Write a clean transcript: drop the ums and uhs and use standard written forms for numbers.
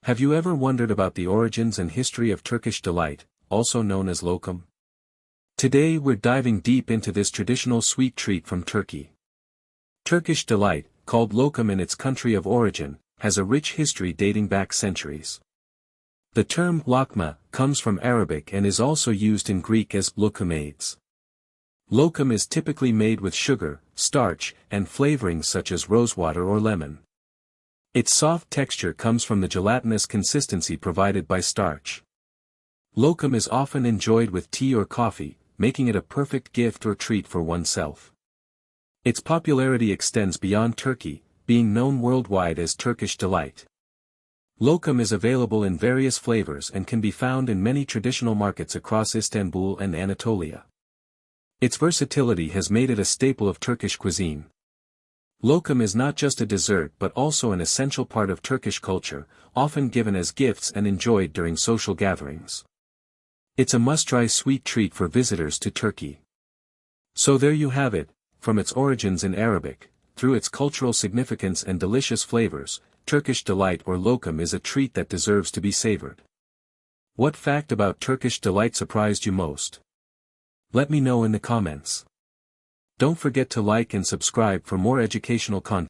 Have you ever wondered about the origins and history of Turkish delight, also known as lokum? Today we're diving deep into this traditional sweet treat from Turkey. Turkish delight, called lokum in its country of origin, has a rich history dating back centuries. The term lokma comes from Arabic and is also used in Greek as lokumades. Lokum is typically made with sugar, starch, and flavorings such as rosewater or lemon. Its soft texture comes from the gelatinous consistency provided by starch. Lokum is often enjoyed with tea or coffee, making it a perfect gift or treat for oneself. Its popularity extends beyond Turkey, being known worldwide as Turkish delight. Lokum is available in various flavors and can be found in many traditional markets across Istanbul and Anatolia. Its versatility has made it a staple of Turkish cuisine. Lokum is not just a dessert but also an essential part of Turkish culture, often given as gifts and enjoyed during social gatherings. It's a must-try sweet treat for visitors to Turkey. So there you have it, from its origins in Arabic, through its cultural significance and delicious flavors, Turkish delight or lokum is a treat that deserves to be savored. What fact about Turkish delight surprised you most? Let me know in the comments. Don't forget to like and subscribe for more educational content.